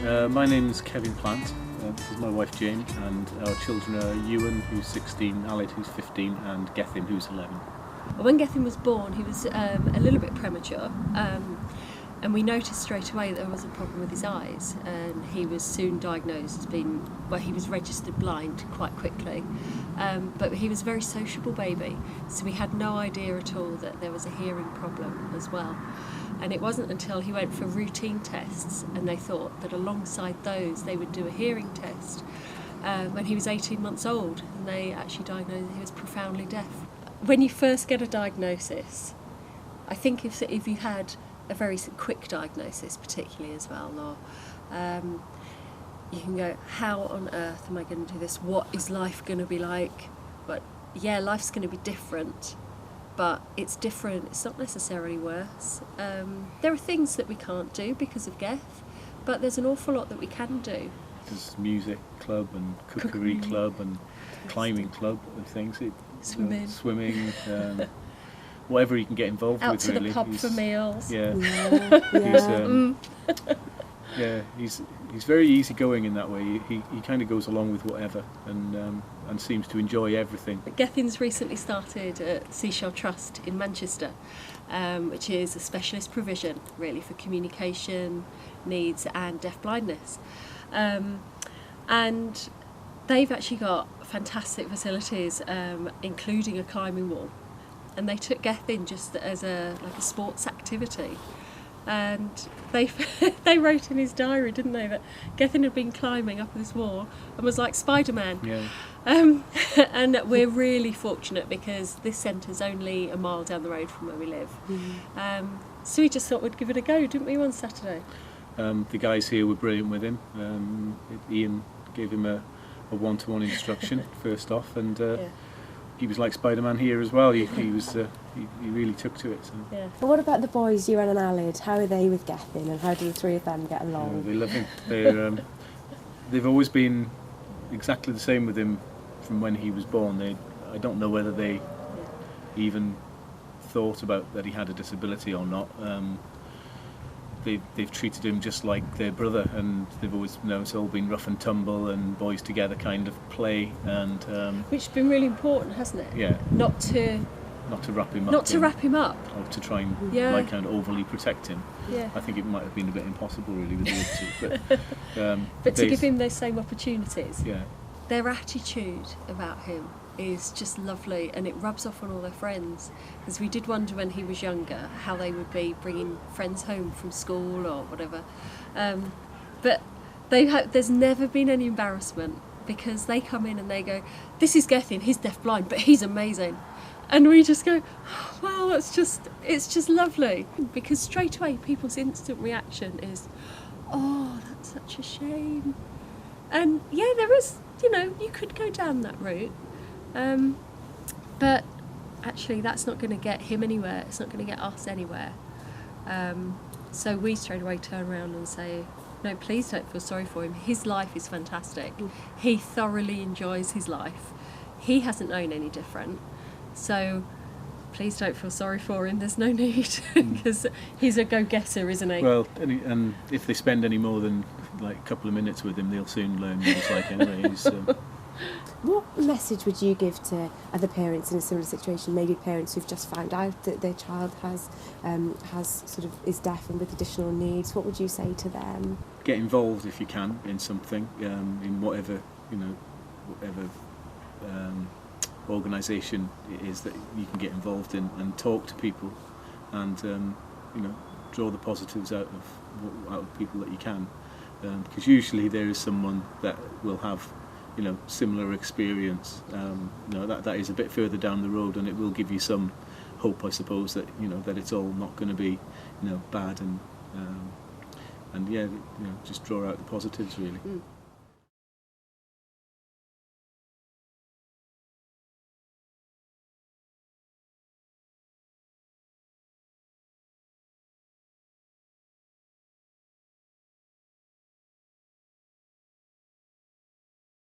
My name's Kevin Plant. This is my wife Jane, and our children are Ewan, who's 16, Aled, who's 15, and Gethin, who's 11. When Gethin was born, he was a little bit premature, and we noticed straight away that there was a problem with his eyes, and he was soon diagnosed as being, well, he was registered blind quite quickly, but he was a very sociable baby, so we had no idea at all that there was a hearing problem as well. And it wasn't until he went for routine tests, and they thought that alongside those they would do a hearing test when he was 18 months old, and they actually diagnosed that he was profoundly deaf. When you first get a diagnosis, I think if you had a very quick diagnosis particularly as well, or you can go, how on earth am I going to do this? What is life going to be like? But yeah, life's going to be different, but it's different, it's not necessarily worse. There are things that we can't do because of Geth, but there's an awful lot that we can do. There's music club and cookery club and climbing club and things. Swimming, whatever he can get involved Out with, to really. the pub for meals. Yeah. Yeah. He's very easygoing in that way. He kind of goes along with whatever, and seems to enjoy everything. Gethin's recently started at Seashell Trust in Manchester, which is a specialist provision really for communication needs and deafblindness, and they've actually got fantastic facilities, including a climbing wall, and they took Gethin just as a sports activity. And they wrote in his diary, didn't they, that Gethin had been climbing up this wall and was like Spider-Man. Yeah. And we're really fortunate because this centre's only a mile down the road from where we live. So we just thought we'd give it a go, didn't we, one Saturday? The guys here were brilliant with him. Ian gave him a one-to-one instruction first off, and he was like Spider-Man here as well. He really took to it. So. Yeah. And what about the boys, Ewan and Aled? How are they with Gethin, and how do the three of them get along? They love him. They've always been exactly the same with him from when he was born. I don't know whether they even thought about that he had a disability or not. They've treated him just like their brother, and they've always, it's all been rough and tumble and boys together kind of play, and which has been really important, hasn't it? Yeah. Not to wrap him up. Not to wrap him up. Or to try and kind of overly protect him. Yeah. I think it might have been a bit impossible really with the other two, but to give him those same opportunities. Yeah. Their attitude about him is just lovely, and it rubs off on all their friends, because we did wonder when he was younger how they would be bringing friends home from school or whatever, but there's never been any embarrassment, because they come in and they go, this is Gethin, he's deaf-blind, but he's amazing, and we just go, oh, wow, it's just lovely, because straight away people's instant reaction is, oh, that's such a shame. And yeah, there is, you could go down that route. But actually that's not going to get him anywhere, it's not going to get us anywhere. So we straight away turn around and say, no, please don't feel sorry for him. His life is fantastic. He thoroughly enjoys his life. He hasn't known any different. So please don't feel sorry for him, there's no need, because he's a go-getter, isn't he? Well, and if they spend any more than like a couple of minutes with him, they'll soon learn what it's like anyway. What message would you give to other parents in a similar situation, maybe parents who've just found out that their child is deaf and with additional needs? What would you say to them? Get involved if you can in something, in whatever organisation it is that you can get involved in, and talk to people, and draw the positives out of people that you can, because usually there is someone that will have similar experience. That is a bit further down the road, and it will give you some hope, I suppose, that that it's all not going to be bad, and just draw out the positives really.